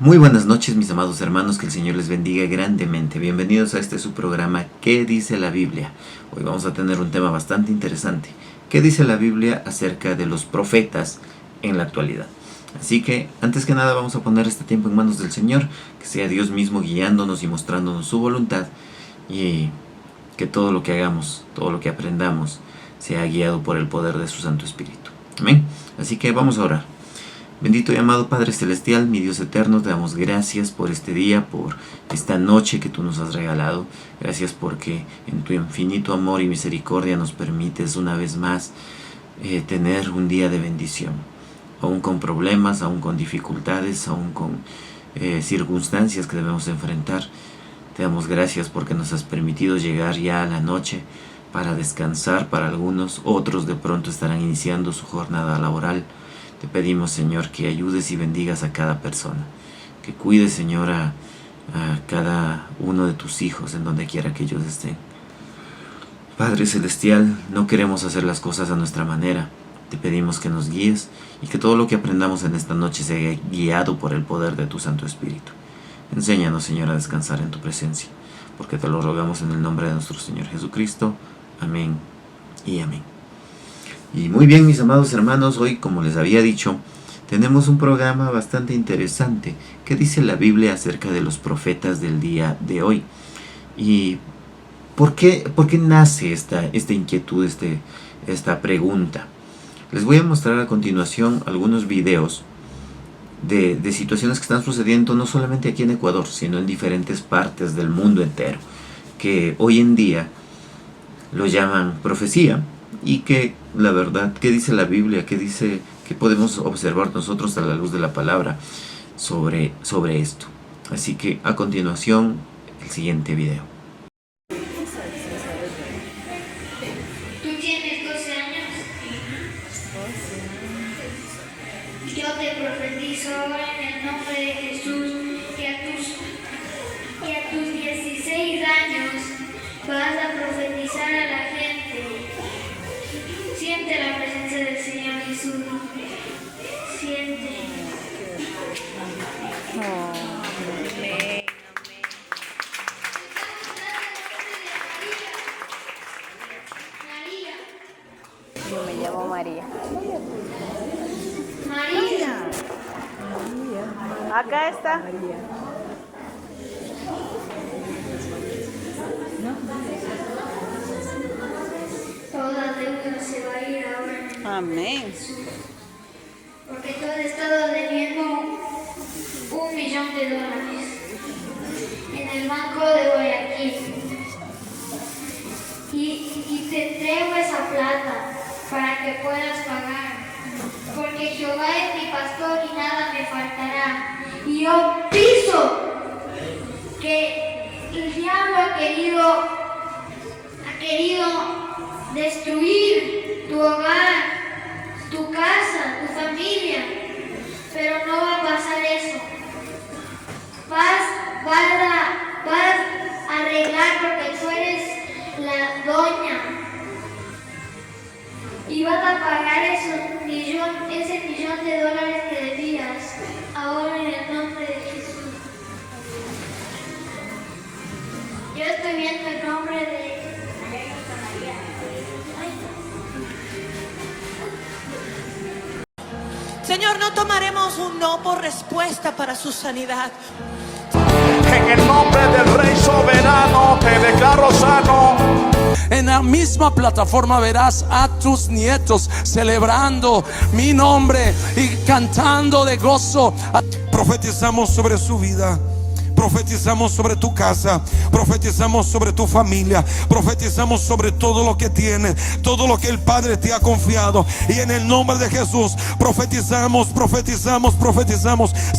Muy buenas noches, mis amados hermanos, que el Señor les bendiga grandemente. Bienvenidos a este su programa ¿Qué dice la Biblia? Hoy vamos a tener un tema bastante interesante. ¿Qué dice la Biblia acerca de los profetas en la actualidad? Así que, antes que nada, vamos a poner este tiempo en manos del Señor, que sea Dios mismo guiándonos y mostrándonos su voluntad, y que todo lo que hagamos, todo lo que aprendamos, sea guiado por el poder de su Santo Espíritu. Amén. Así que vamos a orar. Bendito y amado Padre Celestial, mi Dios eterno, te damos gracias por este día, por esta noche que tú nos has regalado. Gracias porque en tu infinito amor y misericordia nos permites una vez más tener un día de bendición. Aún con problemas, aún con dificultades, aún con circunstancias que debemos enfrentar. Te damos gracias porque nos has permitido llegar ya a la noche para descansar para algunos. Otros de pronto estarán iniciando su jornada laboral. Te pedimos, Señor, que ayudes y bendigas a cada persona. Que cuides, Señor, a cada uno de tus hijos en donde quiera que ellos estén. Padre Celestial, no queremos hacer las cosas a nuestra manera. Te pedimos que nos guíes y que todo lo que aprendamos en esta noche sea guiado por el poder de tu Santo Espíritu. Enséñanos, Señor, a descansar en tu presencia, porque te lo rogamos en el nombre de nuestro Señor Jesucristo. Amén y amén. Y muy bien, mis amados hermanos, hoy, como les había dicho, tenemos un programa bastante interesante. ¿Qué dice la Biblia acerca de los profetas del día de hoy? ¿Y por qué nace esta inquietud, esta pregunta? Les voy a mostrar a continuación algunos videos de situaciones que están sucediendo no solamente aquí en Ecuador, sino en diferentes partes del mundo entero, que hoy en día lo llaman profecía. Y que la verdad, ¿qué dice la Biblia? ¿Qué podemos observar nosotros a la luz de la palabra sobre esto? Así que a continuación, el siguiente video. Tú tienes 12 años. Yo te profetizo ahora en el nombre de Jesús que a tus 16 años vas a profetizar a la gente. Siente la presencia del Señor Jesús. Siente. Amén. Yo me llamo María. María. Acá está. Toda deuda se va a ir ahora. Amén. Porque tú has estado debiendo $1 millón en el banco de Guayaquil. Y te entrego esa plata para que puedas pagar. Porque Jehová es mi pastor y nada me faltará. Y yo piso que el diablo ha querido destruir tu hogar, tu casa, tu familia, pero no va a pasar eso. Vas a arreglar porque tú eres la doña y vas a pagar ese millón de dólares que debías ahora en el nombre de Jesús. Yo estoy viendo el nombre de Señor, no tomaremos un no por respuesta para su sanidad. En el nombre del Rey soberano te declaro sano. En la misma plataforma verás a tus nietos celebrando mi nombre y cantando de gozo. Profetizamos sobre su vida. Profetizamos sobre tu casa, profetizamos sobre tu familia, profetizamos sobre todo lo que tienes, todo lo que el Padre te ha confiado. Y en el nombre de Jesús profetizamos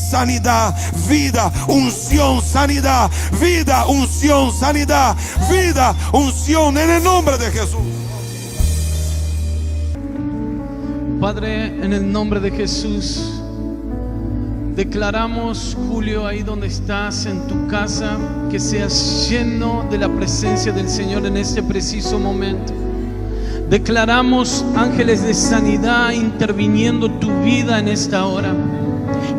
sanidad, vida, unción, sanidad, vida, unción, sanidad, vida, unción, en el nombre de Jesús. Padre, en el nombre de Jesús, declaramos, Julio, ahí donde estás, en tu casa, que seas lleno de la presencia del Señor en este preciso momento. Declaramos ángeles de sanidad interviniendo tu vida en esta hora.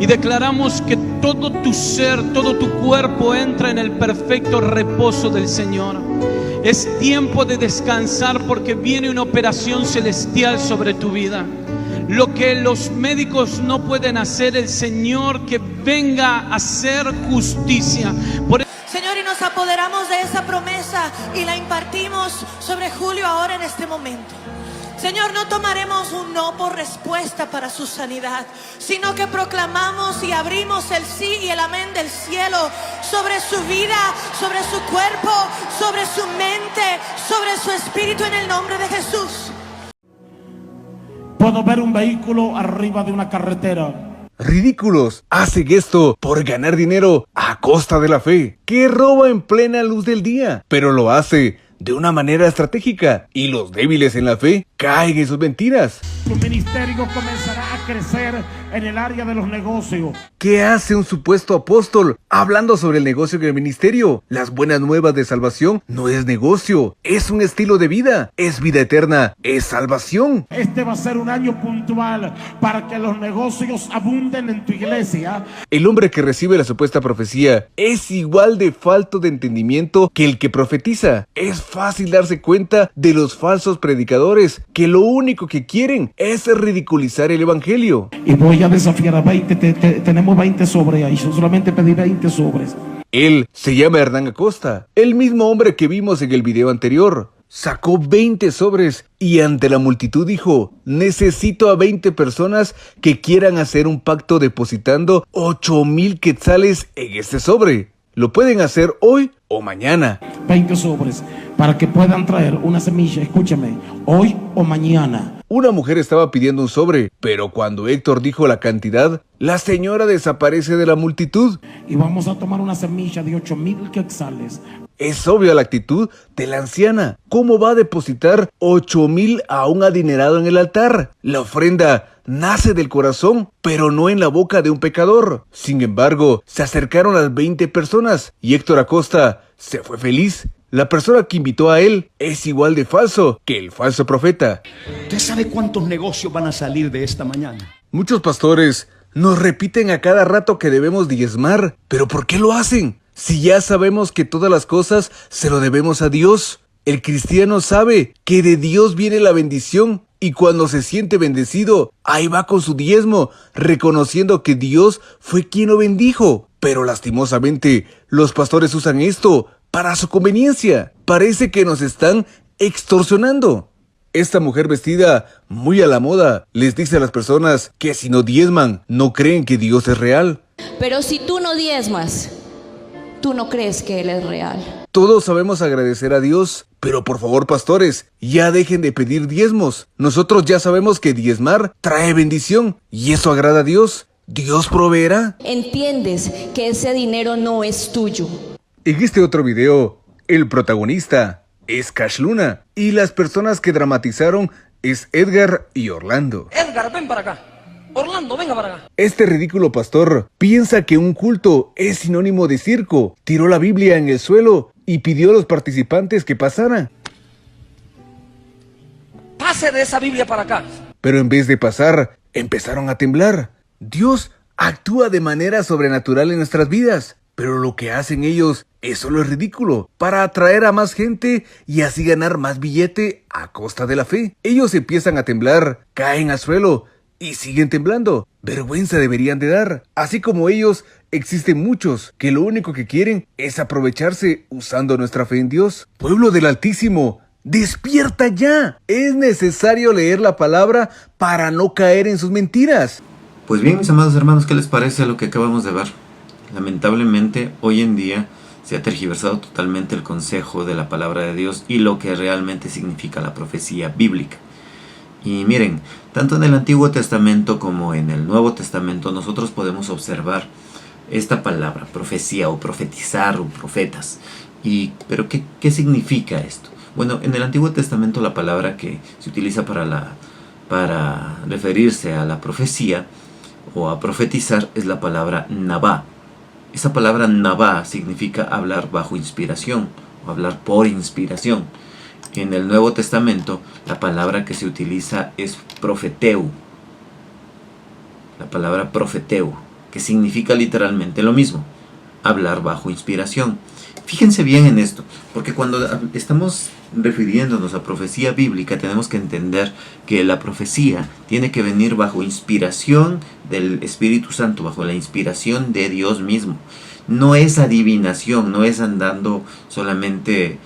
Y declaramos que todo tu ser, todo tu cuerpo entra en el perfecto reposo del Señor. Es tiempo de descansar porque viene una operación celestial sobre tu vida. Lo que los médicos no pueden hacer, el Señor que venga a hacer justicia. Señor, y nos apoderamos de esa promesa y la impartimos sobre Julio ahora en este momento. Señor, no tomaremos un no por respuesta para su sanidad, sino que proclamamos y abrimos el sí y el amén del cielo sobre su vida, sobre su cuerpo, sobre su mente, sobre su espíritu en el nombre de Jesús. Puedo ver un vehículo arriba de una carretera. Ridículos hacen esto por ganar dinero a costa de la fe, que roba en plena luz del día, pero lo hace de una manera estratégica y los débiles en la fe caen en sus mentiras. Tu ministerio comenzará a crecer en el área de los negocios. ¿Qué hace un supuesto apóstol hablando sobre el negocio en el ministerio? Las buenas nuevas de salvación no es negocio, es un estilo de vida, es vida eterna, es salvación. Este va a ser un año puntual para que los negocios abunden en tu iglesia. El hombre que recibe la supuesta profecía es igual de falto de entendimiento que el que profetiza. Es fácil darse cuenta de los falsos predicadores que lo único que quieren es ridiculizar el evangelio. Y voy a desafiar a 20, tenemos 20 sobres ahí, yo solamente pedí 20 sobres. Él se llama Hernán Acosta, el mismo hombre que vimos en el video anterior. Sacó 20 sobres y ante la multitud dijo: necesito a 20 personas que quieran hacer un pacto depositando 8,000 quetzales en este sobre. Lo pueden hacer hoy o mañana. 20 sobres para que puedan traer una semilla, escúchame, hoy o mañana. Una mujer estaba pidiendo un sobre, pero cuando Héctor dijo la cantidad, la señora desaparece de la multitud. Y vamos a tomar una semilla de 8,000 quetzales. Es obvia la actitud de la anciana. ¿Cómo va a depositar 8,000 a un adinerado en el altar? La ofrenda nace del corazón, pero no en la boca de un pecador. Sin embargo, se acercaron las 20 personas y Héctor Acosta se fue feliz. La persona que invitó a él es igual de falso que el falso profeta. ¿Usted sabe cuántos negocios van a salir de esta mañana? Muchos pastores nos repiten a cada rato que debemos diezmar, pero ¿por qué lo hacen? Si ya sabemos que todas las cosas se lo debemos a Dios. El cristiano sabe que de Dios viene la bendición y cuando se siente bendecido, ahí va con su diezmo, reconociendo que Dios fue quien lo bendijo. Pero lastimosamente, los pastores usan esto para su conveniencia. Parece que nos están extorsionando. Esta mujer vestida muy a la moda les dice a las personas que si no diezman, no creen que Dios es real. Pero si tú no diezmas, tú no crees que Él es real. Todos sabemos agradecer a Dios, pero por favor, pastores, ya dejen de pedir diezmos. Nosotros ya sabemos que diezmar trae bendición y eso agrada a Dios. Dios proveerá. Entiendes que ese dinero no es tuyo. En este otro video, el protagonista es Cash Luna y las personas que dramatizaron es Edgar y Orlando. Edgar, ven para acá. Orlando, venga para acá. Este ridículo pastor piensa que un culto es sinónimo de circo. Tiró la Biblia en el suelo y pidió a los participantes que pasaran. Pase de esa Biblia para acá. Pero en vez de pasar, empezaron a temblar. Dios actúa de manera sobrenatural en nuestras vidas, pero lo que hacen ellos es solo ridículo para atraer a más gente y así ganar más billete a costa de la fe. Ellos empiezan a temblar, caen al suelo y siguen temblando. Vergüenza deberían de dar. Así como ellos, existen muchos que lo único que quieren es aprovecharse usando nuestra fe en Dios. Pueblo del Altísimo, ¡despierta ya! Es necesario leer la palabra para no caer en sus mentiras. Pues bien, mis amados hermanos, ¿qué les parece lo que acabamos de ver? Lamentablemente, hoy en día se ha tergiversado totalmente el consejo de la palabra de Dios y lo que realmente significa la profecía bíblica. Y miren, tanto en el Antiguo Testamento como en el Nuevo Testamento nosotros podemos observar esta palabra, profecía o profetizar o profetas. ¿Pero qué significa esto? Bueno, en el Antiguo Testamento la palabra que se utiliza para referirse a la profecía o a profetizar es la palabra nabá. Esa palabra nabá significa hablar bajo inspiración o hablar por inspiración. En el Nuevo Testamento la palabra que se utiliza es profeteu. La palabra profeteu, que significa literalmente lo mismo, hablar bajo inspiración. Fíjense bien en esto, porque cuando estamos refiriéndonos a profecía bíblica tenemos que entender que la profecía tiene que venir bajo inspiración del Espíritu Santo, bajo la inspiración de Dios mismo. No es adivinación, no es andando solamente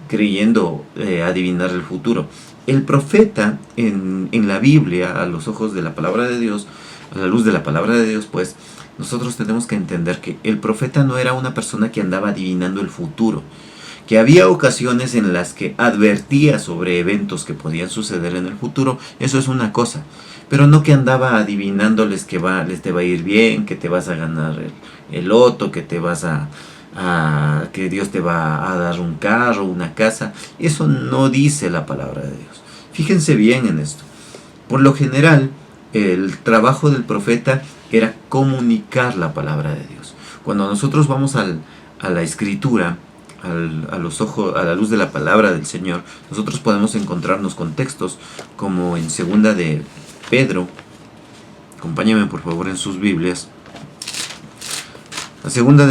creyendo adivinar el futuro. El profeta en la Biblia, a los ojos de la palabra de Dios, a la luz de la palabra de Dios, pues nosotros tenemos que entender que el profeta no era una persona que andaba adivinando el futuro, que había ocasiones en las que advertía sobre eventos que podían suceder en el futuro, eso es una cosa, pero no que andaba adivinándoles que les te va a ir bien, que te vas a ganar el loto, que te vas que Dios te va a dar un carro, una casa. Eso no dice la palabra de Dios. Fíjense bien en esto. Por lo general, el trabajo del profeta era comunicar la palabra de Dios. Cuando nosotros vamos a la escritura, a la luz de la palabra del Señor, nosotros podemos encontrarnos con textos como en segunda de Pedro. Acompáñenme por favor en sus Biblias. La segunda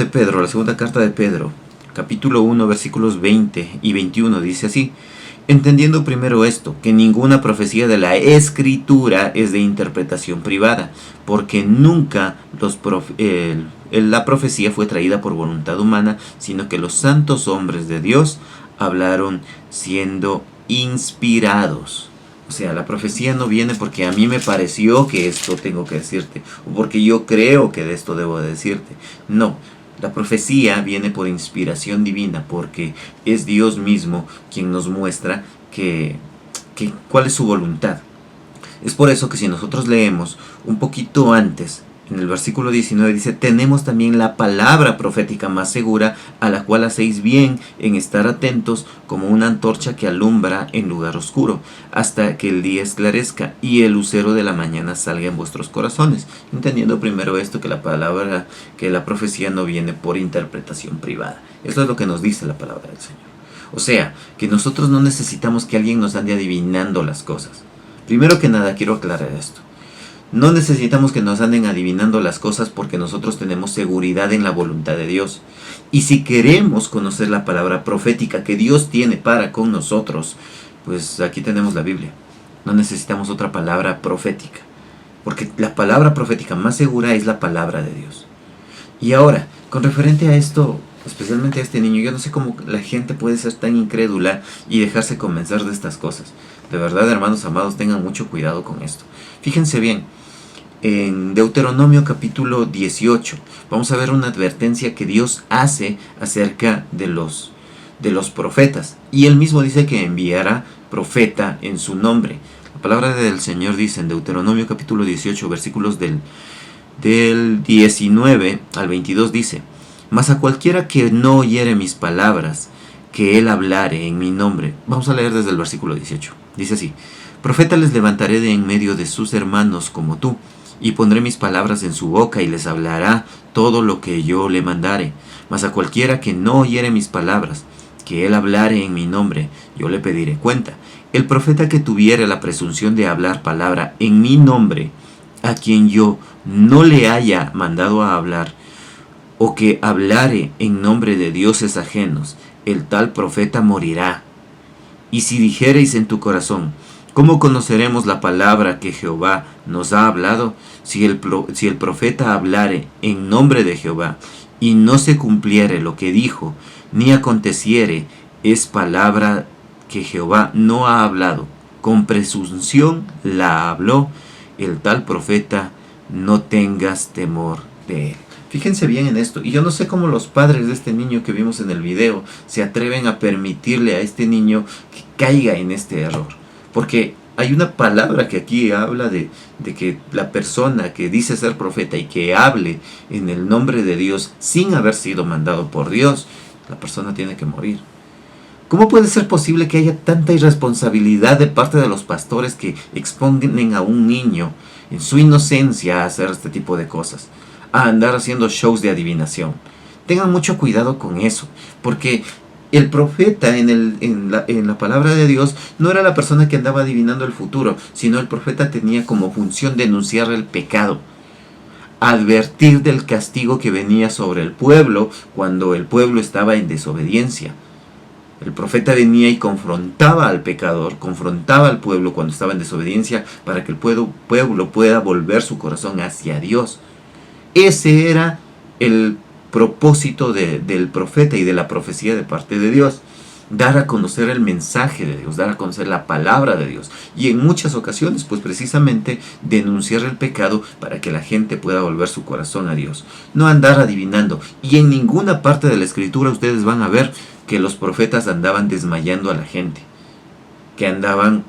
carta de Pedro, capítulo 1, versículos 20 y 21, dice así: entendiendo primero esto, que ninguna profecía de la Escritura es de interpretación privada, porque nunca la profecía fue traída por voluntad humana, sino que los santos hombres de Dios hablaron siendo inspirados. O sea, la profecía no viene porque a mí me pareció que esto tengo que decirte, o porque yo creo que de esto debo de decirte. No, la profecía viene por inspiración divina, porque es Dios mismo quien nos muestra cuál es su voluntad. Es por eso que si nosotros leemos un poquito antes, en el versículo 19 dice: tenemos también la palabra profética más segura, a la cual hacéis bien en estar atentos como una antorcha que alumbra en lugar oscuro, hasta que el día esclarezca y el lucero de la mañana salga en vuestros corazones. Entendiendo primero esto, que la profecía no viene por interpretación privada. Eso es lo que nos dice la palabra del Señor. O sea, que nosotros no necesitamos que alguien nos ande adivinando las cosas. Primero que nada, quiero aclarar esto. No necesitamos que nos anden adivinando las cosas, porque nosotros tenemos seguridad en la voluntad de Dios. Y si queremos conocer la palabra profética que Dios tiene para con nosotros, pues aquí tenemos la Biblia. No necesitamos otra palabra profética, porque la palabra profética más segura es la palabra de Dios. Y ahora, con referente a esto, especialmente a este niño, yo no sé cómo la gente puede ser tan incrédula y dejarse convencer de estas cosas. De verdad, hermanos amados, tengan mucho cuidado con esto. Fíjense bien. En Deuteronomio capítulo 18 vamos a ver una advertencia que Dios hace acerca de los profetas. Y él mismo dice que enviará profeta en su nombre. La palabra del Señor dice en Deuteronomio capítulo 18, versículos del 19 al 22, dice: mas a cualquiera que no oyere mis palabras, que él hablare en mi nombre. Vamos a leer desde el versículo 18. Dice así: profeta les levantaré de en medio de sus hermanos como tú, y pondré mis palabras en su boca, y les hablará todo lo que yo le mandare. Mas a cualquiera que no oyere mis palabras, que él hablare en mi nombre, yo le pediré cuenta. El profeta que tuviere la presunción de hablar palabra en mi nombre, a quien yo no le haya mandado a hablar, o que hablare en nombre de dioses ajenos, el tal profeta morirá. Y si dijereis en tu corazón: ¿cómo conoceremos la palabra que Jehová nos ha hablado? Si el profeta hablare en nombre de Jehová, y no se cumpliere lo que dijo, ni aconteciere, es palabra que Jehová no ha hablado. Con presunción la habló el tal profeta, no tengas temor de él. Fíjense bien en esto. Y yo no sé cómo los padres de este niño que vimos en el video se atreven a permitirle a este niño que caiga en este error. Porque hay una palabra que aquí habla de que la persona que dice ser profeta y que hable en el nombre de Dios sin haber sido mandado por Dios, la persona tiene que morir. ¿Cómo puede ser posible que haya tanta irresponsabilidad de parte de los pastores que expongan a un niño en su inocencia a hacer este tipo de cosas? A andar haciendo shows de adivinación. Tengan mucho cuidado con eso, porque el profeta en la palabra de Dios no era la persona que andaba adivinando el futuro, sino el profeta tenía como función denunciar el pecado. advertir del castigo que venía sobre el pueblo cuando el pueblo estaba en desobediencia. El profeta venía y confrontaba al pecador, confrontaba al pueblo cuando estaba en desobediencia para que el pueblo pueda volver su corazón hacia Dios. Ese era el propósito del profeta y de la profecía de parte de Dios. Dar a conocer el mensaje de Dios, dar a conocer la palabra de Dios. Y en muchas ocasiones, pues precisamente denunciar el pecado para que la gente pueda volver su corazón a Dios. No andar adivinando. Y en ninguna parte de la Escritura ustedes van a ver que los profetas andaban desmayando a la gente. Que andaban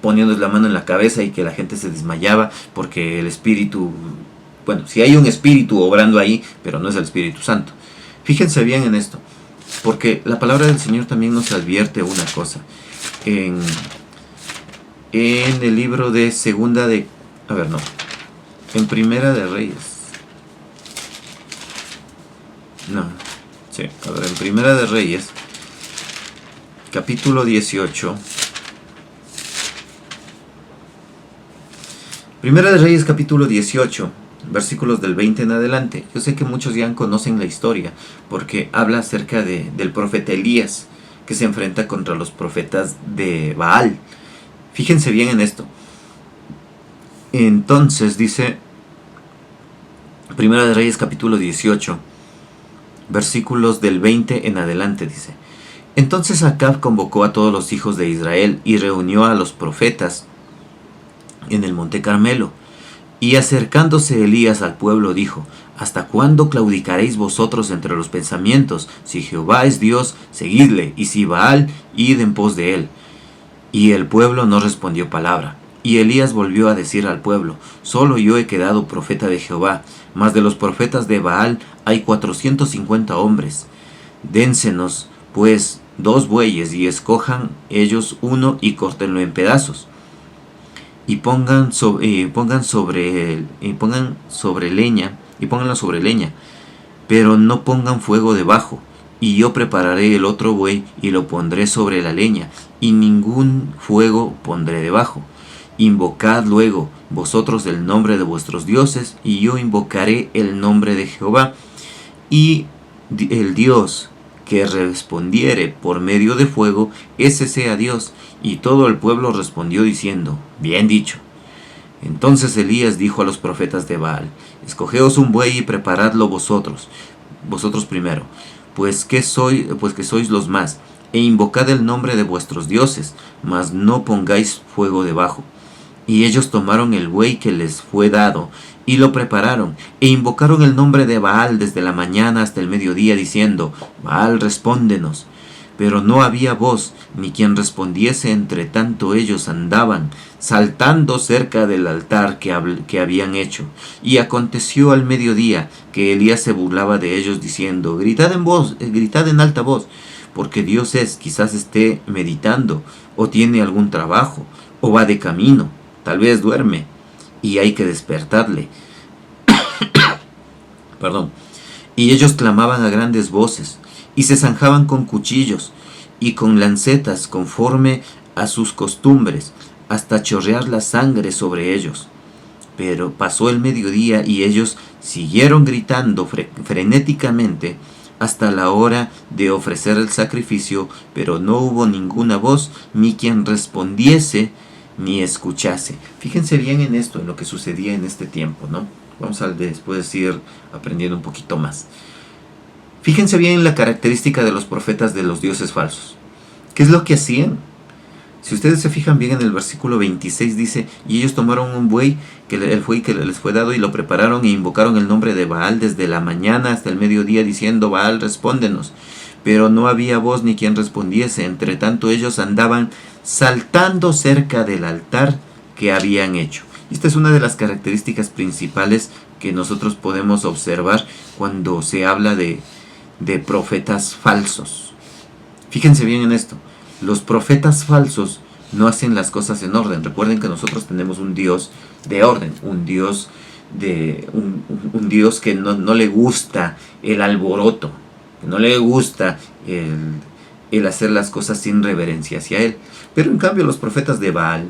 poniéndoles la mano en la cabeza y que la gente se desmayaba porque el Espíritu... Bueno, si hay un Espíritu obrando ahí, pero no es el Espíritu Santo. Fíjense bien en esto. Porque la palabra del Señor también nos advierte una cosa. En el libro de Segunda de... En Primera de Reyes. En Primera de Reyes, capítulo 18. Primera de Reyes, capítulo 18. Versículos del 20 en adelante. Yo sé que muchos ya conocen la historia porque habla acerca del profeta Elías que se enfrenta contra los profetas de Baal. Fíjense bien en esto. Entonces dice Primera de Reyes capítulo 18 versículos del 20 en adelante, dice: Entonces Acab convocó a todos los hijos de Israel y reunió a los profetas en el monte Carmelo. Y acercándose Elías al pueblo dijo: ¿Hasta cuándo claudicaréis vosotros entre los pensamientos? Si Jehová es Dios, seguidle, y si Baal, id en pos de él. Y el pueblo no respondió palabra. Y Elías volvió a decir al pueblo: Solo yo he quedado profeta de Jehová, mas de los profetas de Baal hay 450 hombres. Dénsenos, pues, 2 bueyes, y escojan ellos uno y córtenlo en pedazos. Y pónganlo sobre leña, pero no pongan fuego debajo. Y yo prepararé el otro buey y lo pondré sobre la leña, y ningún fuego pondré debajo. Invocad luego vosotros el nombre de vuestros dioses, y yo invocaré el nombre de Jehová. Y el Dios que respondiere por medio de fuego, ese sea Dios. Y todo el pueblo respondió diciendo: Bien dicho. Entonces Elías dijo a los profetas de Baal: Escogeos un buey y preparadlo vosotros primero, pues que sois los más, e invocad el nombre de vuestros dioses, mas no pongáis fuego debajo. Y ellos tomaron el buey que les fue dado, y lo prepararon, e invocaron el nombre de Baal desde la mañana hasta el mediodía, diciendo: Baal, respóndenos. Pero no había voz, ni quien respondiese, entre tanto ellos andaban, saltando cerca del altar que habían hecho. Y aconteció al mediodía, que Elías se burlaba de ellos, diciendo: Gritad en alta voz, porque Dios quizás esté meditando, o tiene algún trabajo, o va de camino, tal vez duerme, y hay que despertarle. Y ellos clamaban a grandes voces, y se zanjaban con cuchillos y con lancetas conforme a sus costumbres, hasta chorrear la sangre sobre ellos. Pero pasó el mediodía y ellos siguieron gritando frenéticamente hasta la hora de ofrecer el sacrificio, pero no hubo ninguna voz, ni quien respondiese, ni escuchase. Fíjense bien en esto, en lo que sucedía en este tiempo, ¿no? Vamos a después ir aprendiendo un poquito más. Fíjense bien en la característica de los profetas de los dioses falsos. ¿Qué es lo que hacían? Si ustedes se fijan bien en el versículo 26 dice: Y ellos tomaron un buey que les fue dado, y lo prepararon, e invocaron el nombre de Baal desde la mañana hasta el mediodía, diciendo: Baal, respóndenos. Pero no había voz ni quien respondiese. Entre tanto ellos andaban saltando cerca del altar que habían hecho. Esta es una de las características principales que nosotros podemos observar cuando se habla de profetas falsos. Fíjense bien en esto: los profetas falsos no hacen las cosas en orden. Recuerden que nosotros tenemos un Dios de orden, un Dios que no le gusta el alboroto, que no le gusta el hacer las cosas sin reverencia hacia él. Pero en cambio los profetas de Baal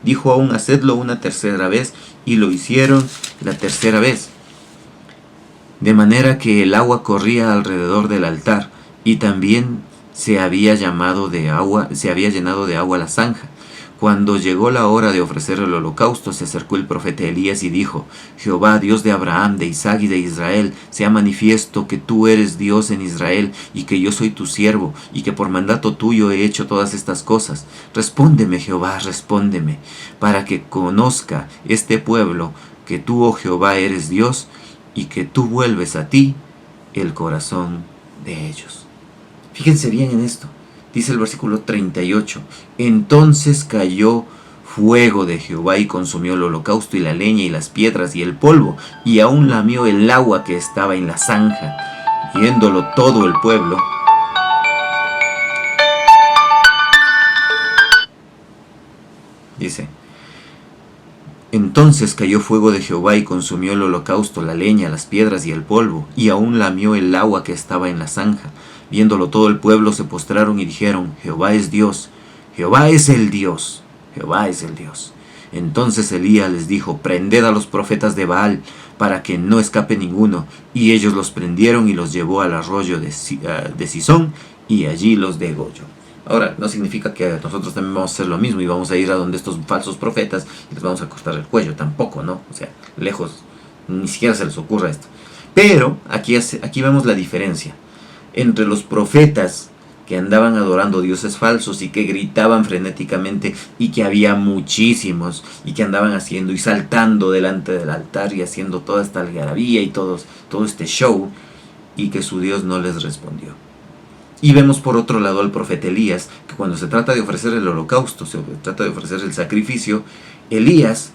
Dijo aún, hacedlo una tercera vez, y lo hicieron la tercera vez. De manera que el agua corría alrededor del altar, y también se había llenado de agua la zanja. Cuando llegó la hora de ofrecer el holocausto, se acercó el profeta Elías y dijo: Jehová, Dios de Abraham, de Isaac y de Israel, sea manifiesto que tú eres Dios en Israel, y que yo soy tu siervo, y que por mandato tuyo he hecho todas estas cosas. Respóndeme, Jehová, respóndeme, para que conozca este pueblo que tú, oh Jehová, eres Dios, y que tú vuelves a ti el corazón de ellos. Fíjense bien en esto. Dice el versículo 38, entonces cayó fuego de Jehová y consumió el holocausto y la leña y las piedras y el polvo, y aún lamió el agua que estaba en la zanja. Viéndolo todo el pueblo, dice, entonces cayó fuego de Jehová y consumió el holocausto, la leña, las piedras y el polvo, y aún lamió el agua que estaba en la zanja. Viéndolo todo el pueblo se postraron y dijeron: Jehová es Dios, Jehová es el Dios, Jehová es el Dios. Entonces Elías les dijo: prended a los profetas de Baal, para que no escape ninguno. Y ellos los prendieron y los llevó al arroyo de Cisón, y allí los degolló. Ahora, no significa que nosotros también vamos a hacer lo mismo y vamos a ir a donde estos falsos profetas y les vamos a cortar el cuello, tampoco, ¿no? O sea, lejos, ni siquiera se les ocurra esto. Pero aquí vemos la diferencia entre los profetas que andaban adorando dioses falsos y que gritaban frenéticamente, y que había muchísimos, y que andaban haciendo y saltando delante del altar y haciendo toda esta algarabía y todo este show, y que su Dios no les respondió. Y vemos por otro lado al profeta Elías, que cuando se trata de ofrecer el holocausto, se trata de ofrecer el sacrificio, Elías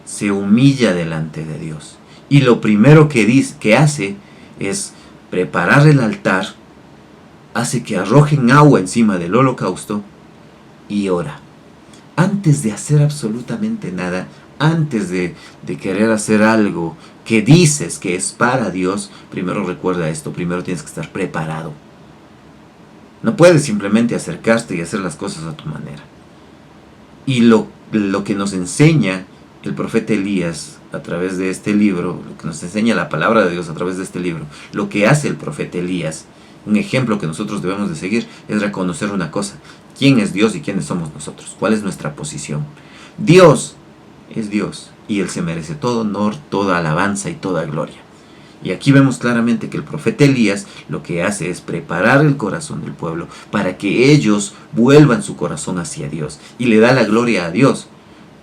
se humilla delante de Dios, y lo primero que hace es preparar el altar, hace que arrojen agua encima del holocausto y ora. Antes de hacer absolutamente nada, antes de querer hacer algo que dices que es para Dios, primero recuerda esto, primero tienes que estar preparado. No puedes simplemente acercarte y hacer las cosas a tu manera. Y lo que nos enseña el profeta Elías a través de este libro, lo que nos enseña la palabra de Dios a través de este libro, lo que hace el profeta Elías, un ejemplo que nosotros debemos de seguir, es reconocer una cosa: quién es Dios y quiénes somos nosotros, cuál es nuestra posición. Dios es Dios y Él se merece todo honor, toda alabanza y toda gloria. Y aquí vemos claramente que el profeta Elías lo que hace es preparar el corazón del pueblo para que ellos vuelvan su corazón hacia Dios, y le da la gloria a Dios,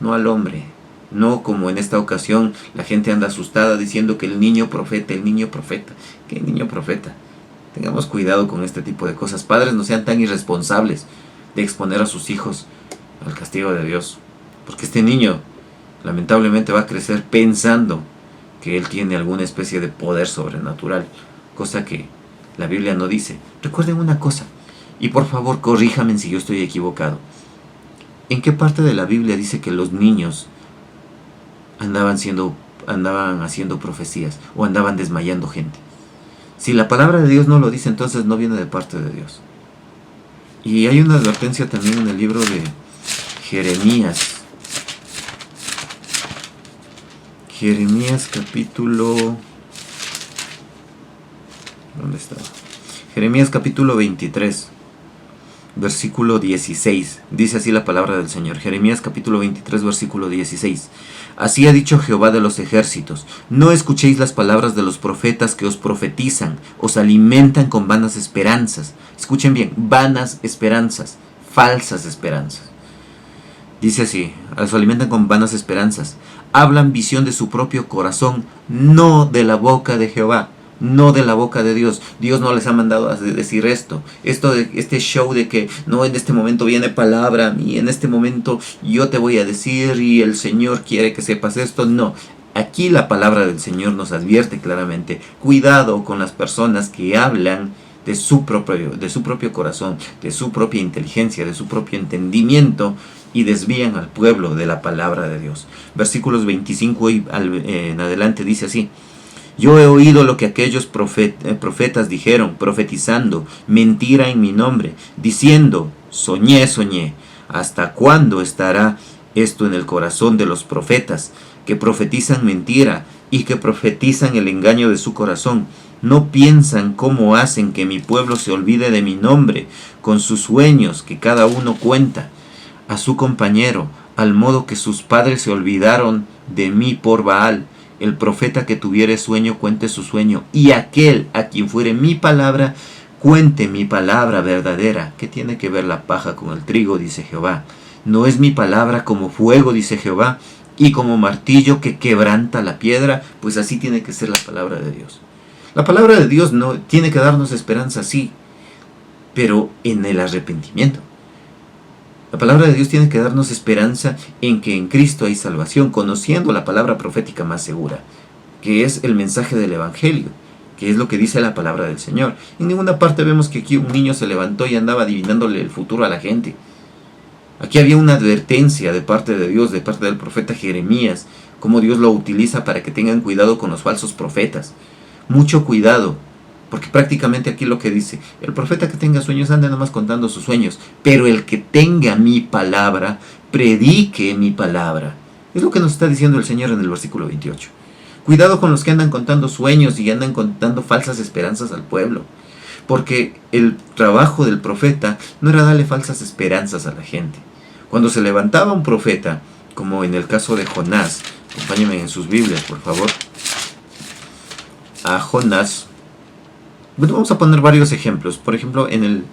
no al hombre. No como en esta ocasión la gente anda asustada diciendo que el niño profeta. ¿Qué niño profeta? Tengamos cuidado con este tipo de cosas. Padres, no sean tan irresponsables de exponer a sus hijos al castigo de Dios, porque este niño lamentablemente va a crecer pensando que él tiene alguna especie de poder sobrenatural, cosa que la Biblia no dice. Recuerden una cosa, y por favor corríjame si yo estoy equivocado. ¿En qué parte de la Biblia dice que los niños andaban haciendo profecías o andaban desmayando gente? Si la palabra de Dios no lo dice, entonces no viene de parte de Dios. Y hay una advertencia también en el libro de Jeremías. Jeremías capítulo... ¿Dónde está? Jeremías capítulo 23, versículo 16. Dice así la palabra del Señor. Jeremías capítulo 23, versículo 16. Así ha dicho Jehová de los ejércitos: no escuchéis las palabras de los profetas que os profetizan, os alimentan con vanas esperanzas. Escuchen bien, vanas esperanzas, falsas esperanzas. Dice así: os alimentan con vanas esperanzas. Hablan visión de su propio corazón, no de la boca de Jehová, no de la boca de Dios. Dios no les ha mandado a decir esto. Este show de que no, en este momento viene palabra y en este momento yo te voy a decir y el Señor quiere que sepas esto. No, aquí la palabra del Señor nos advierte claramente: cuidado con las personas que hablan de su propio corazón, de su propia inteligencia, de su propio entendimiento, y desvían al pueblo de la palabra de Dios. Versículos 25 en adelante dice así: yo he oído lo que aquellos profetas dijeron, profetizando mentira en mi nombre, diciendo: soñé, ¿hasta cuándo estará esto en el corazón de los profetas, que profetizan mentira y que profetizan el engaño de su corazón. No piensan cómo hacen que mi pueblo se olvide de mi nombre, con sus sueños que cada uno cuenta a su compañero, al modo que sus padres se olvidaron de mí por Baal. El profeta que tuviere sueño cuente su sueño, y aquel a quien fuere mi palabra cuente mi palabra verdadera. ¿Qué tiene que ver la paja con el trigo?, dice Jehová. ¿No es mi palabra como fuego, dice Jehová, y como martillo que quebranta la piedra? Pues así tiene que ser la palabra de Dios. La palabra de Dios no tiene que darnos esperanza, sí, pero en el arrepentimiento. La palabra de Dios tiene que darnos esperanza en que en Cristo hay salvación, conociendo la palabra profética más segura, que es el mensaje del Evangelio, que es lo que dice la palabra del Señor. En ninguna parte vemos que aquí un niño se levantó y andaba adivinándole el futuro a la gente. Aquí había una advertencia de parte de Dios, de parte del profeta Jeremías, cómo Dios lo utiliza para que tengan cuidado con los falsos profetas. Mucho cuidado, porque prácticamente aquí lo que dice, el profeta que tenga sueños anda nomás contando sus sueños, pero el que tenga mi palabra, predique mi palabra. Es lo que nos está diciendo el Señor en el versículo 28. Cuidado con los que andan contando sueños y andan contando falsas esperanzas al pueblo, porque el trabajo del profeta no era darle falsas esperanzas a la gente. Cuando se levantaba un profeta, como en el caso de Jonás, acompáñenme en sus Biblias, por favor, a Jonás. Bueno, vamos a poner varios ejemplos. Por ejemplo, en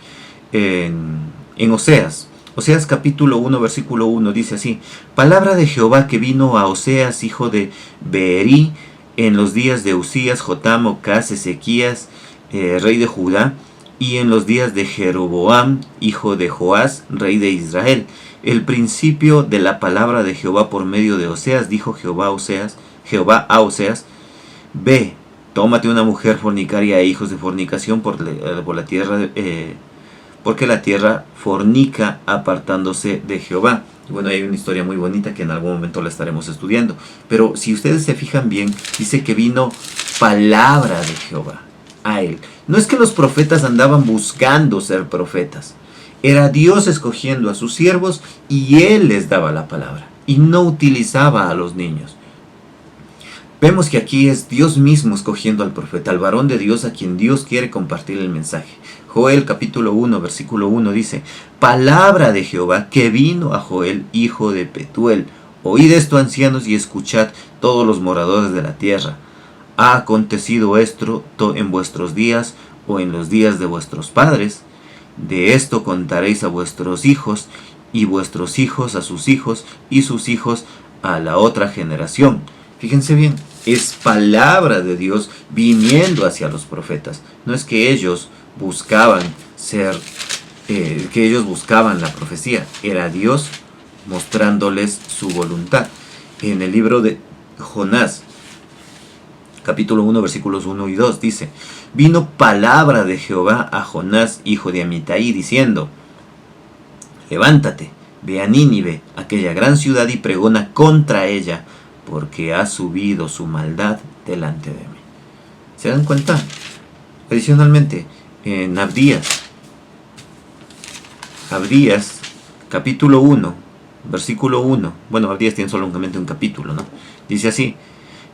Oseas. Oseas capítulo 1, versículo 1 dice así: palabra de Jehová que vino a Oseas, hijo de Beeri, en los días de Usías, Jotam, Ocaz, Ezequías, rey de Judá, y en los días de Jeroboam, hijo de Joás, rey de Israel. El principio de la palabra de Jehová por medio de Oseas, dijo Jehová a Oseas: ve, tómate una mujer fornicaria e hijos de fornicación por la tierra, porque la tierra fornica apartándose de Jehová. Y bueno, hay una historia muy bonita que en algún momento la estaremos estudiando. Pero si ustedes se fijan bien, dice que vino palabra de Jehová a él. No es que los profetas andaban buscando ser profetas. Era Dios escogiendo a sus siervos y él les daba la palabra. Y no utilizaba a los niños. Vemos que aquí es Dios mismo escogiendo al profeta, al varón de Dios a quien Dios quiere compartir el mensaje. Joel capítulo 1, versículo 1 dice: palabra de Jehová que vino a Joel, hijo de Petuel. Oíd esto, ancianos, y escuchad todos los moradores de la tierra. ¿Ha acontecido esto en vuestros días o en los días de vuestros padres? De esto contaréis a vuestros hijos, y vuestros hijos a sus hijos, y sus hijos a la otra generación. Fíjense bien, es palabra de Dios viniendo hacia los profetas. No es que ellos buscaban que ellos buscaban la profecía. Era Dios mostrándoles su voluntad. En el libro de Jonás, capítulo 1, versículos 1 y 2, dice: vino palabra de Jehová a Jonás, hijo de Amitai, diciendo: levántate, ve a Nínive, aquella gran ciudad, y pregona contra ella, porque ha subido su maldad delante de mí. ¿Se dan cuenta? Adicionalmente, en Abdías, capítulo 1, versículo 1. Bueno, Abdías tiene solamente un capítulo, ¿no? Dice así: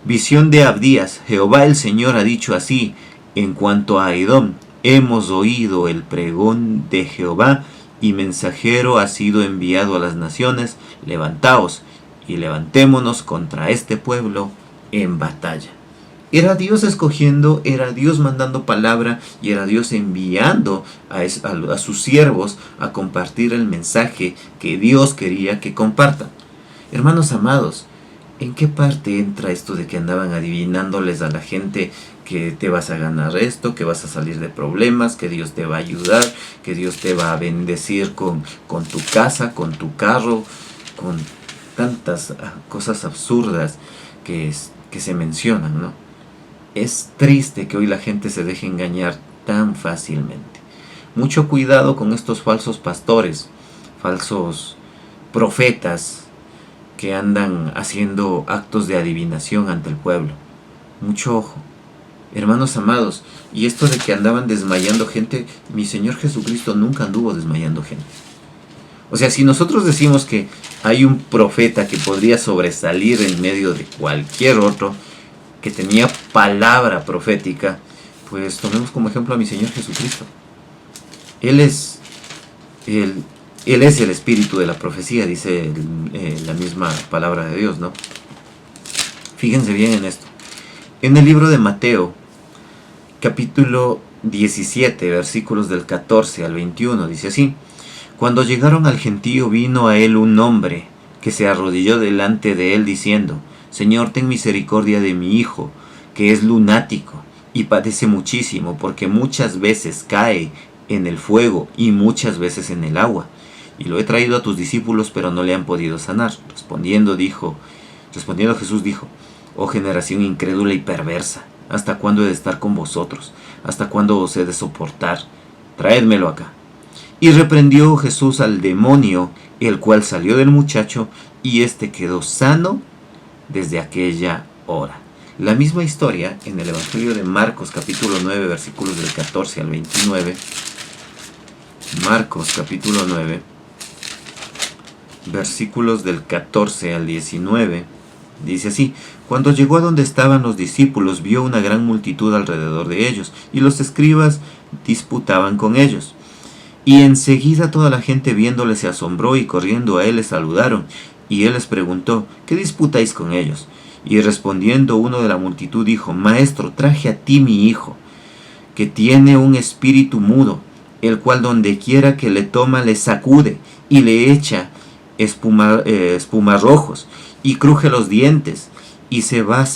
visión de Abdías. Jehová el Señor ha dicho así en cuanto a Edom: hemos oído el pregón de Jehová, y mensajero ha sido enviado a las naciones. Levantaos y levantémonos contra este pueblo en batalla. Era Dios escogiendo, era Dios mandando palabra, y era Dios enviando a sus siervos a compartir el mensaje que Dios quería que compartan. Hermanos amados, ¿en qué parte entra esto de que andaban adivinándoles a la gente que te vas a ganar esto, que vas a salir de problemas, que Dios te va a ayudar, que Dios te va a bendecir con tu casa, con tu carro, con tantas cosas absurdas que se mencionan, ¿no? Es triste que hoy la gente se deje engañar tan fácilmente. Mucho cuidado con estos falsos pastores, falsos profetas que andan haciendo actos de adivinación ante el pueblo. Mucho ojo, hermanos amados. Y esto de que andaban desmayando gente, mi Señor Jesucristo nunca anduvo desmayando gente. O sea, si nosotros decimos que hay un profeta que podría sobresalir en medio de cualquier otro, que tenía palabra profética, pues tomemos como ejemplo a mi Señor Jesucristo. Él es el espíritu de la profecía, dice la misma palabra de Dios, ¿no? Fíjense bien en esto. En el libro de Mateo, capítulo 17, versículos del 14 al 21, dice así: Cuando llegaron al gentío, vino a él un hombre que se arrodilló delante de él diciendo: Señor, ten misericordia de mi hijo, que es lunático y padece muchísimo, porque muchas veces cae en el fuego y muchas veces en el agua. Y lo he traído a tus discípulos, pero no le han podido sanar. Respondiendo Jesús dijo: Oh generación incrédula y perversa, ¿hasta cuándo he de estar con vosotros? ¿Hasta cuándo os he de soportar? Traédmelo acá. Y reprendió Jesús al demonio, el cual salió del muchacho, y éste quedó sano desde aquella hora. La misma historia en el Evangelio de Marcos, capítulo 9, versículos del 14 al 29. Marcos, capítulo 9, versículos del 14 al 19. Dice así: Cuando llegó a donde estaban los discípulos, vio una gran multitud alrededor de ellos, y los escribas disputaban con ellos. Y enseguida toda la gente viéndole se asombró, y corriendo a él le saludaron. Y él les preguntó: ¿Qué disputáis con ellos? Y respondiendo uno de la multitud dijo: Maestro, traje a ti mi hijo, que tiene un espíritu mudo, el cual donde quiera que le toma le sacude, y le echa espumarrojos, y cruje los dientes, y se va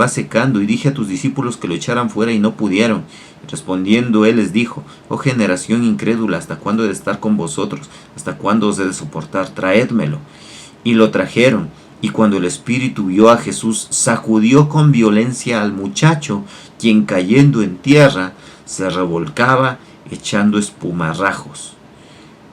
secando. Y dije a tus discípulos que lo echaran fuera, y no pudieron. Respondiendo él les dijo: Oh generación incrédula, ¿hasta cuándo he de estar con vosotros? ¿Hasta cuándo os he de soportar? Traédmelo. Y lo trajeron. Y cuando el espíritu vio a Jesús, sacudió con violencia al muchacho, quien cayendo en tierra se revolcaba echando espumarrajos.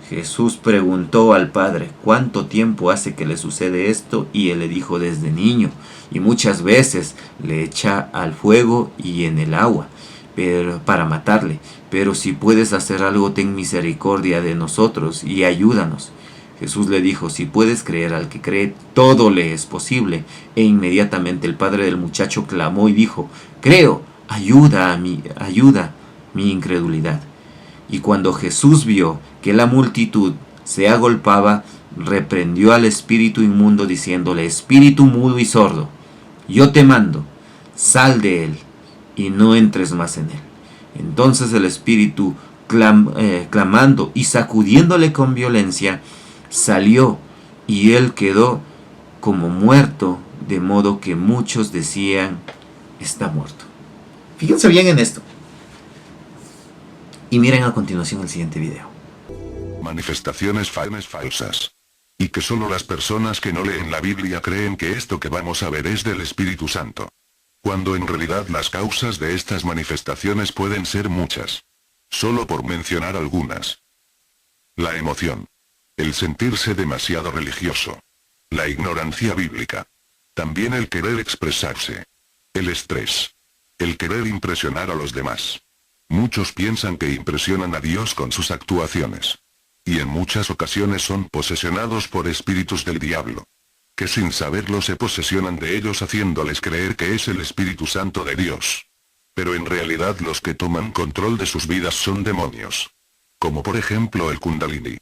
Jesús preguntó al padre: ¿Cuánto tiempo hace que le sucede esto? Y él le dijo: desde niño, y muchas veces le echa al fuego y en el agua, pero para matarle. Pero si puedes hacer algo, ten misericordia de nosotros y ayúdanos. Jesús le dijo: si puedes creer al que cree, todo le es posible. E inmediatamente el padre del muchacho clamó y dijo: creo, ayuda mi incredulidad. Y cuando Jesús vio que la multitud se agolpaba, reprendió al espíritu inmundo diciéndole: espíritu mudo y sordo, yo te mando, sal de él y no entres más en él. Entonces el espíritu, clamando y sacudiéndole con violencia, salió, y él quedó como muerto, de modo que muchos decían: está muerto. Fíjense bien en esto. Y miren a continuación el siguiente video. Manifestaciones falsas. Y que solo las personas que no leen la Biblia creen que esto que vamos a ver es del Espíritu Santo. Cuando en realidad las causas de estas manifestaciones pueden ser muchas. Solo por mencionar algunas. La emoción. El sentirse demasiado religioso. La ignorancia bíblica. También el querer expresarse. El estrés. El querer impresionar a los demás. Muchos piensan que impresionan a Dios con sus actuaciones. Y en muchas ocasiones son posesionados por espíritus del diablo. Que sin saberlo se posesionan de ellos haciéndoles creer que es el Espíritu Santo de Dios. Pero en realidad los que toman control de sus vidas son demonios. Como por ejemplo el Kundalini.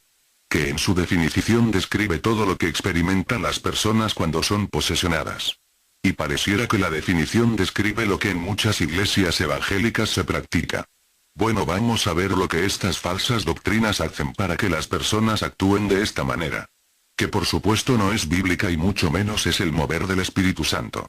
Que en su definición describe todo lo que experimentan las personas cuando son posesionadas. Y pareciera que la definición describe lo que en muchas iglesias evangélicas se practica. Bueno, vamos a ver lo que estas falsas doctrinas hacen para que las personas actúen de esta manera. Que por supuesto no es bíblica y mucho menos es el mover del Espíritu Santo.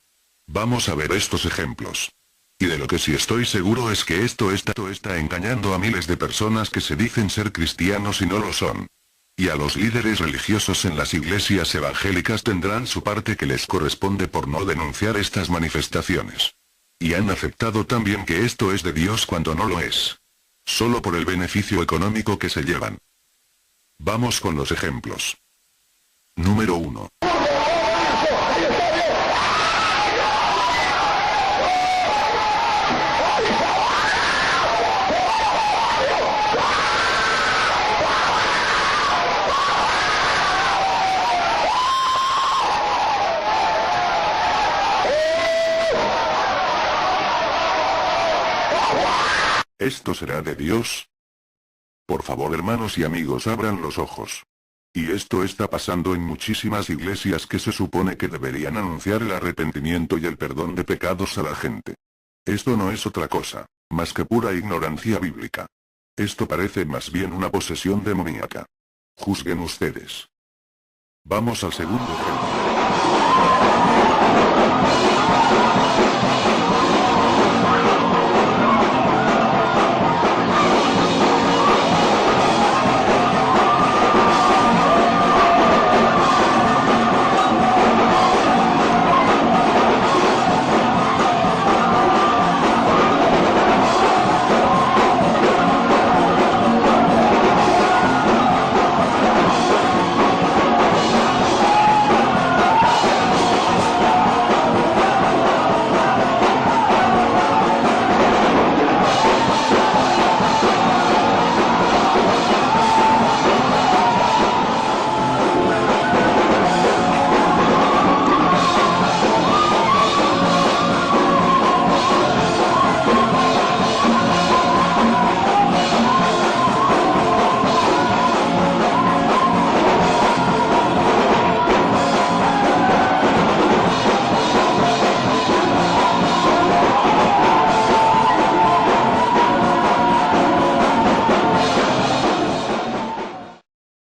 Vamos a ver estos ejemplos. Y de lo que sí estoy seguro es que esto está engañando a miles de personas que se dicen ser cristianos y no lo son. Y a los líderes religiosos en las iglesias evangélicas tendrán su parte que les corresponde por no denunciar estas manifestaciones. Y han aceptado también que esto es de Dios cuando no lo es. Solo por el beneficio económico que se llevan. Vamos con los ejemplos. Número 1. ¿Esto será de Dios? Por favor, hermanos y amigos, abran los ojos. Y esto está pasando en muchísimas iglesias que se supone que deberían anunciar el arrepentimiento y el perdón de pecados a la gente. Esto no es otra cosa, más que pura ignorancia bíblica. Esto parece más bien una posesión demoníaca. Juzguen ustedes. Vamos al segundo ejemplo.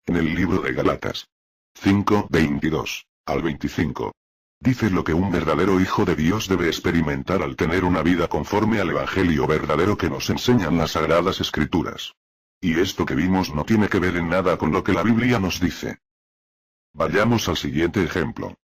En el libro de Galatas 5, 22 al 25. Dice lo que un verdadero hijo de Dios debe experimentar al tener una vida conforme al evangelio verdadero que nos enseñan las sagradas escrituras. Y esto que vimos no tiene que ver en nada con lo que la Biblia nos dice. Vayamos al siguiente ejemplo.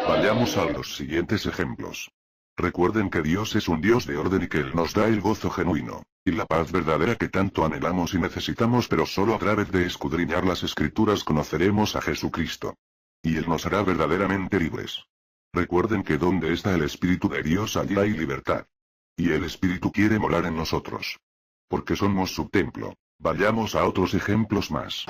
Vayamos a los siguientes ejemplos. Recuerden que Dios es un Dios de orden y que Él nos da el gozo genuino, y la paz verdadera que tanto anhelamos y necesitamos, pero solo a través de escudriñar las Escrituras conoceremos a Jesucristo. Y Él nos hará verdaderamente libres. Recuerden que donde está el Espíritu de Dios, allí hay libertad. Y el Espíritu quiere morar en nosotros. Porque somos su templo. Vayamos a otros ejemplos más.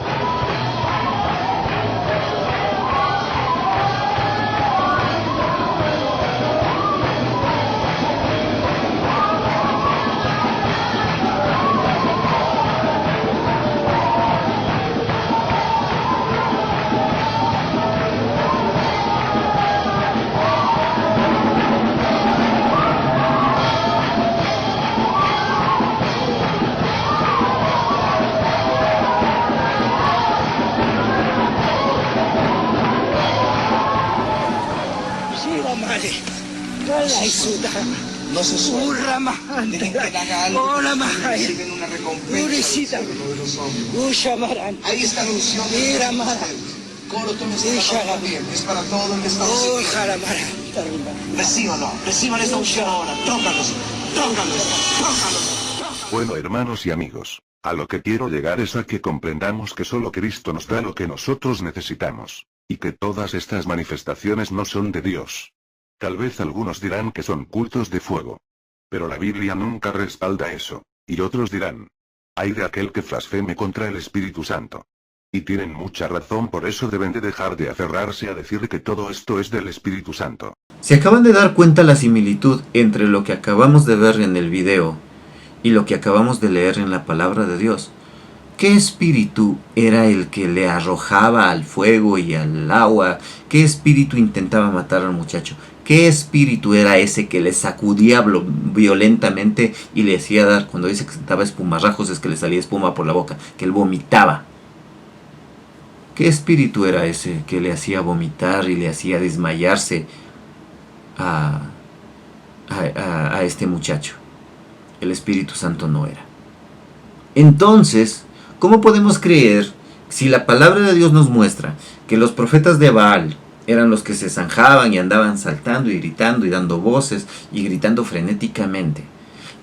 No se suelta. Dejen que la hagan. Reciben una recompensa. Ahí está la unción. Coro, tú me estás también. Es para todo el que está Recíbanlo. Reciban esta unción ahora. Tócalos. Bueno, hermanos y amigos, a lo que quiero llegar es a que comprendamos que solo Cristo nos da lo que nosotros necesitamos. Y que todas estas manifestaciones no son de Dios. Tal vez algunos dirán que son cultos de fuego. Pero la Biblia nunca respalda eso. Y otros dirán: ay de aquel que blasfeme contra el Espíritu Santo. Y tienen mucha razón, por eso deben de dejar de aferrarse a decir que todo esto es del Espíritu Santo. ¿Se acaban de dar cuenta la similitud entre lo que acabamos de ver en el video y lo que acabamos de leer en la palabra de Dios? ¿Qué espíritu era el que le arrojaba al fuego y al agua? ¿Qué espíritu intentaba matar al muchacho? ¿Qué espíritu era ese que le sacudía violentamente y le hacía dar, cuando dice que daba espumarrajos, es que le salía espuma por la boca, que él vomitaba? ¿Qué espíritu era ese que le hacía vomitar y le hacía desmayarse a este muchacho? El Espíritu Santo no era. Entonces, ¿cómo podemos creer si la palabra de Dios nos muestra que los profetas de Baal eran los que se zanjaban y andaban saltando y gritando y dando voces y gritando frenéticamente?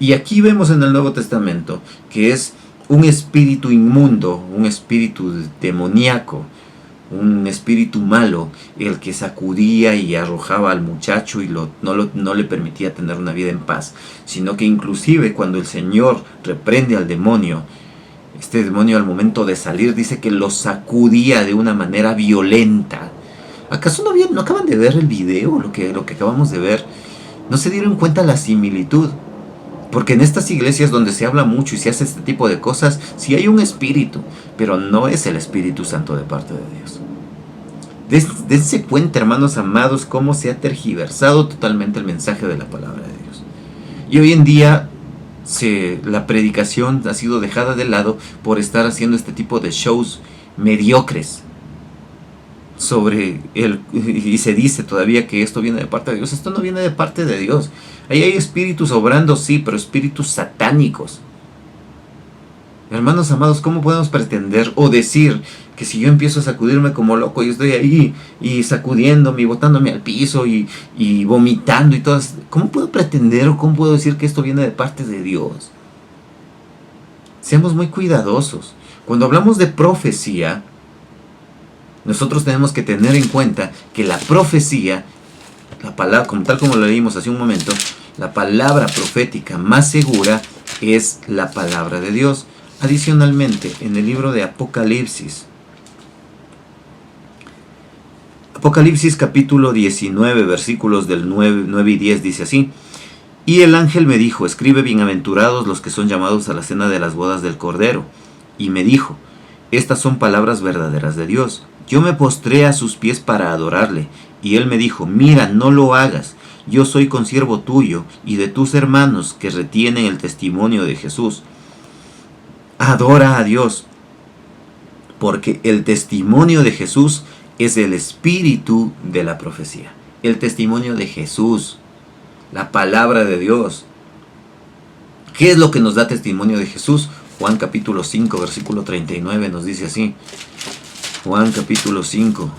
Y aquí vemos en el Nuevo Testamento que es un espíritu inmundo, un espíritu demoníaco, un espíritu malo, el que sacudía y arrojaba al muchacho y no le permitía tener una vida en paz, sino que inclusive cuando el Señor reprende al demonio, este demonio al momento de salir dice que lo sacudía de una manera violenta. ¿Acaso no acaban de ver el video, lo que acabamos de ver? ¿No se dieron cuenta la similitud? Porque en estas iglesias donde se habla mucho y se hace este tipo de cosas, sí hay un espíritu, pero no es el Espíritu Santo de parte de Dios. Dense cuenta, hermanos amados, cómo se ha tergiversado totalmente el mensaje de la palabra de Dios. Y hoy en día la predicación ha sido dejada de lado por estar haciendo este tipo de shows mediocres y se dice todavía que esto viene de parte de Dios. Esto no viene de parte de Dios. Ahí hay espíritus obrando, sí, pero espíritus satánicos. Hermanos amados, ¿cómo podemos pretender o decir que si yo empiezo a sacudirme como loco y estoy ahí y sacudiéndome y botándome al piso y vomitando y todo, ¿cómo puedo pretender o cómo puedo decir que esto viene de parte de Dios? Seamos muy cuidadosos. Cuando hablamos de profecía, nosotros tenemos que tener en cuenta que la profecía, la palabra, tal como lo leímos hace un momento, la palabra profética más segura es la palabra de Dios. Adicionalmente, en el libro de Apocalipsis capítulo 19, versículos del 9 y 10 dice así: y el ángel me dijo, escribe, bienaventurados los que son llamados a la cena de las bodas del Cordero. Y me dijo, estas son palabras verdaderas de Dios. Yo me postré a sus pies para adorarle, y él me dijo, mira, no lo hagas, yo soy consiervo tuyo y de tus hermanos que retienen el testimonio de Jesús. Adora a Dios, porque el testimonio de Jesús es el espíritu de la profecía. El testimonio de Jesús, la palabra de Dios. ¿Qué es lo que nos da testimonio de Jesús? Juan capítulo 5, versículo 39 nos dice así. Juan capítulo 5,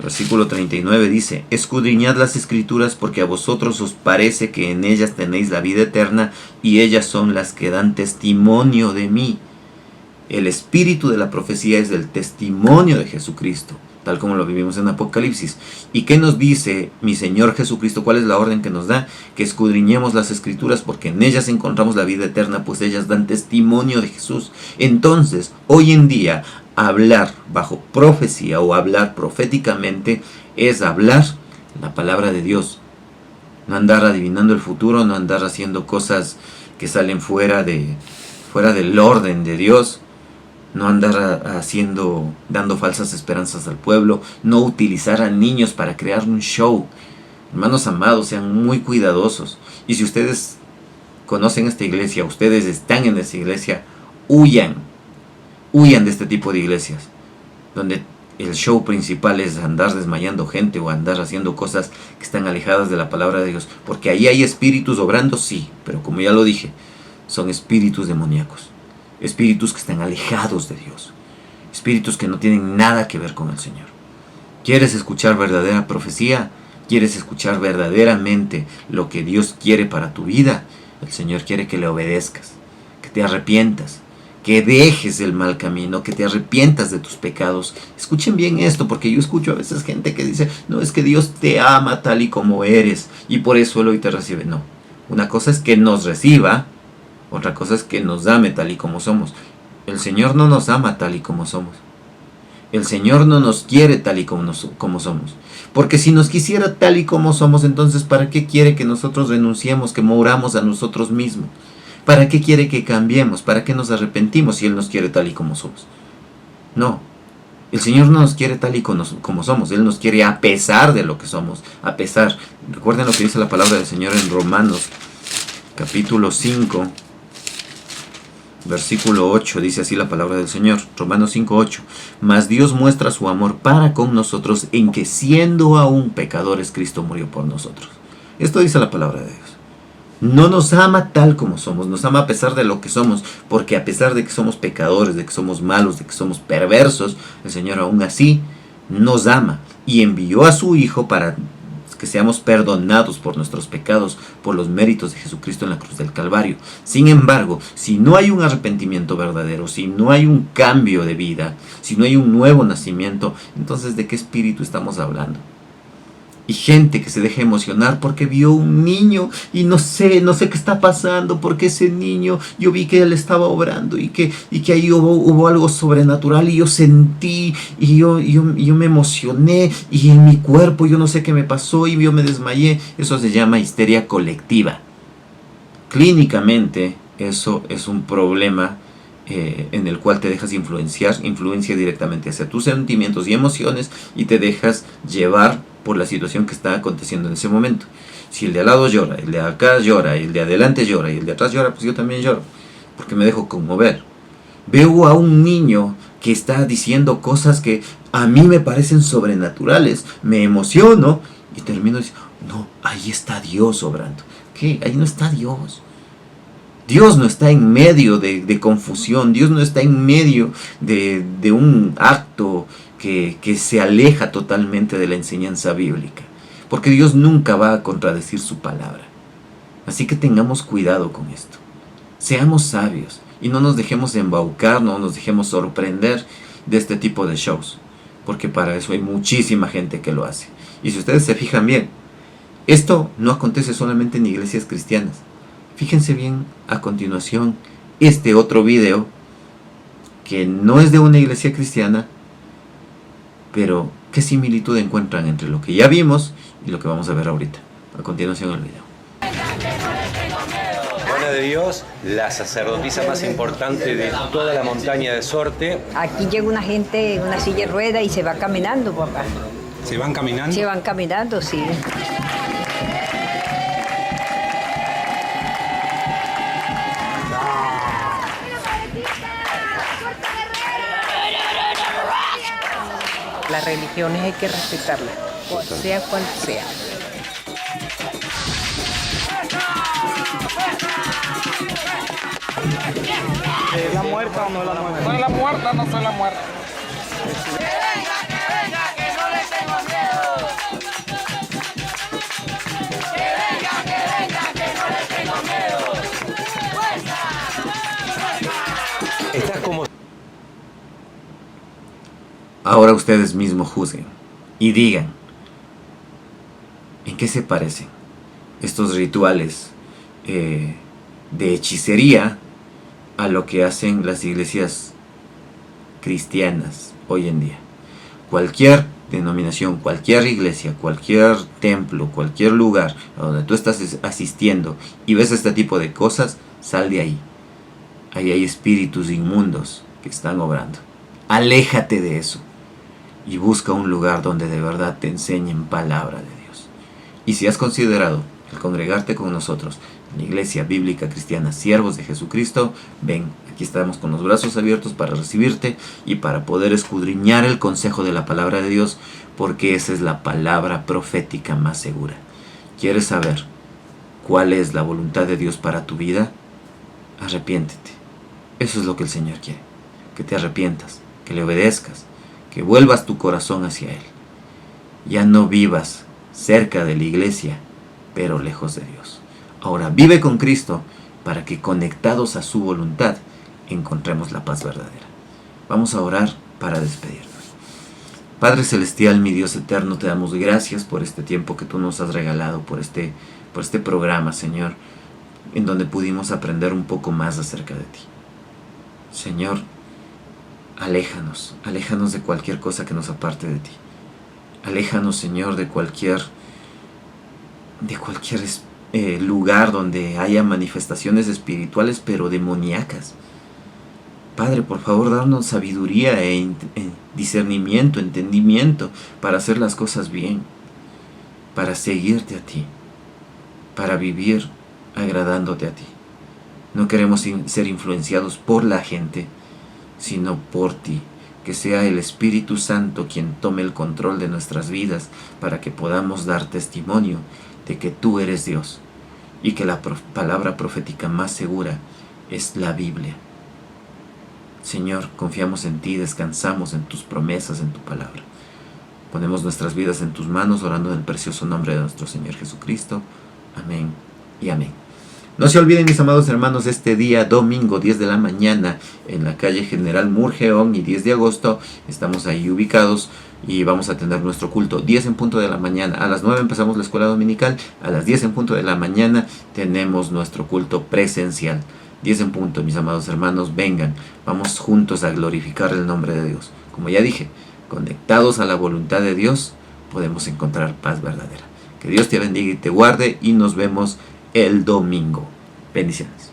versículo 39 dice: escudriñad las escrituras, porque a vosotros os parece que en ellas tenéis la vida eterna, y ellas son las que dan testimonio de mí. El espíritu de la profecía es el testimonio de Jesucristo, tal como lo vivimos en Apocalipsis. ¿Y qué nos dice mi Señor Jesucristo? ¿Cuál es la orden que nos da? Que escudriñemos las escrituras, porque en ellas encontramos la vida eterna, pues ellas dan testimonio de Jesús. Entonces, hoy en día, hablar bajo profecía o hablar proféticamente es hablar la palabra de Dios. No andar adivinando el futuro, no andar haciendo cosas que salen fuera del orden de Dios, no andar dando falsas esperanzas al pueblo, no utilizar a niños para crear un show. Hermanos amados, sean muy cuidadosos. Y si ustedes conocen esta iglesia, ustedes están en esta iglesia, huyan de este tipo de iglesias, donde el show principal es andar desmayando gente o andar haciendo cosas que están alejadas de la palabra de Dios, porque ahí hay espíritus obrando, sí, pero como ya lo dije, son espíritus demoníacos, espíritus que están alejados de Dios, espíritus que no tienen nada que ver con el Señor. ¿Quieres escuchar verdadera profecía? ¿Quieres escuchar verdaderamente lo que Dios quiere para tu vida? El Señor quiere que le obedezcas, que te arrepientas, que dejes el mal camino, que te arrepientas de tus pecados. Escuchen bien esto, porque yo escucho a veces gente que dice, no, es que Dios te ama tal y como eres, y por eso Él hoy te recibe. No, una cosa es que nos reciba, otra cosa es que nos ame tal y como somos. El Señor no nos ama tal y como somos. El Señor no nos quiere tal y como somos. Porque si nos quisiera tal y como somos, entonces ¿para qué quiere que nosotros renunciemos, que moramos a nosotros mismos? ¿Para qué quiere que cambiemos? ¿Para qué nos arrepentimos si Él nos quiere tal y como somos? No. El Señor no nos quiere tal y como somos. Él nos quiere a pesar de lo que somos. A pesar. Recuerden lo que dice la palabra del Señor en Romanos, capítulo 5, versículo 8. Dice así la palabra del Señor. Romanos 5, 8. Mas Dios muestra su amor para con nosotros en que siendo aún pecadores, Cristo murió por nosotros. Esto dice la palabra de Dios. No nos ama tal como somos, nos ama a pesar de lo que somos, porque a pesar de que somos pecadores, de que somos malos, de que somos perversos, el Señor aún así nos ama y envió a su Hijo para que seamos perdonados por nuestros pecados, por los méritos de Jesucristo en la cruz del Calvario. Sin embargo, si no hay un arrepentimiento verdadero, si no hay un cambio de vida, si no hay un nuevo nacimiento, entonces ¿de qué espíritu estamos hablando? Y gente que se deja emocionar porque vio un niño y no sé qué está pasando, porque ese niño, yo vi que él estaba obrando y que ahí hubo algo sobrenatural y yo sentí y yo me emocioné y en mi cuerpo yo no sé qué me pasó y yo me desmayé. Eso se llama histeria colectiva. Clínicamente eso es un problema en el cual te dejas influencia directamente hacia tus sentimientos y emociones y te dejas llevar por la situación que está aconteciendo en ese momento. Si el de al lado llora, el de acá llora, el de adelante llora y el de atrás llora, pues yo también lloro, porque me dejo conmover. Veo a un niño que está diciendo cosas que a mí me parecen sobrenaturales, me emociono y termino diciendo, no, ahí está Dios obrando. ¿Qué? Ahí no está Dios. Dios no está en medio de confusión, Dios no está en medio de un acto que se aleja totalmente de la enseñanza bíblica, porque Dios nunca va a contradecir su palabra. Así que tengamos cuidado con esto, seamos sabios y no nos dejemos embaucar, no nos dejemos sorprender de este tipo de shows, porque para eso hay muchísima gente que lo hace. Y si ustedes se fijan bien, esto no acontece solamente en iglesias cristianas. Fíjense bien a continuación este otro video que no es de una iglesia cristiana, pero ¿qué similitud encuentran entre lo que ya vimos y lo que vamos a ver ahorita? A continuación el video. Buena de Dios, la sacerdotisa más importante de toda la montaña de Sorte. Aquí llega una gente en una silla de rueda y se va caminando, papá. ¿Se van caminando? Se van caminando, sí. Las religiones hay que respetarlas, sea cual sea. ¿Es la muerta o no es la muerta? No es la muerta, no soy la muerta. ¡Que venga, que no le tengo miedo! ¡Que venga, que no le tengo miedo! ¡Fuerza! Estás como... Ahora ustedes mismos juzguen y digan en qué se parecen estos rituales de hechicería a lo que hacen las iglesias cristianas hoy en día. Cualquier denominación, cualquier iglesia, cualquier templo, cualquier lugar a donde tú estás asistiendo y ves este tipo de cosas, sal de ahí. Ahí hay espíritus inmundos que están obrando. Aléjate de eso y busca un lugar donde de verdad te enseñen palabra de Dios. Y si has considerado el congregarte con nosotros en la Iglesia Bíblica Cristiana Siervos de Jesucristo, ven, aquí estamos con los brazos abiertos para recibirte y para poder escudriñar el consejo de la palabra de Dios, porque esa es la palabra profética más segura. ¿Quieres saber cuál es la voluntad de Dios para tu vida? Arrepiéntete. Eso es lo que el Señor quiere, que te arrepientas, que le obedezcas, que vuelvas tu corazón hacia Él. Ya no vivas cerca de la iglesia, pero lejos de Dios. Ahora vive con Cristo para que conectados a su voluntad encontremos la paz verdadera. Vamos a orar para despedirnos. Padre Celestial, mi Dios eterno, te damos gracias por este tiempo que tú nos has regalado, por este programa, Señor, en donde pudimos aprender un poco más acerca de ti. Señor, aléjanos de cualquier cosa que nos aparte de ti. Aléjanos, Señor, de cualquier lugar donde haya manifestaciones espirituales, pero demoníacas. Padre, por favor, danos sabiduría e discernimiento, entendimiento para hacer las cosas bien, para seguirte a ti, para vivir agradándote a ti. No queremos ser influenciados por la gente, sino por ti. Que sea el Espíritu Santo quien tome el control de nuestras vidas para que podamos dar testimonio de que tú eres Dios y que la palabra profética más segura es la Biblia. Señor, confiamos en ti, descansamos en tus promesas, en tu palabra. Ponemos nuestras vidas en tus manos, orando en el precioso nombre de nuestro Señor Jesucristo. Amén y amén. No se olviden, mis amados hermanos, este día domingo 10 de la mañana en la calle General Murgeón y 10 de agosto estamos ahí ubicados y vamos a tener nuestro culto 10 en punto de la mañana. A las 9 empezamos la escuela dominical, a las 10 en punto de la mañana tenemos nuestro culto presencial. 10 en punto, mis amados hermanos, vengan, vamos juntos a glorificar el nombre de Dios. Como ya dije, conectados a la voluntad de Dios podemos encontrar paz verdadera. Que Dios te bendiga y te guarde y nos vemos el domingo. Bendiciones.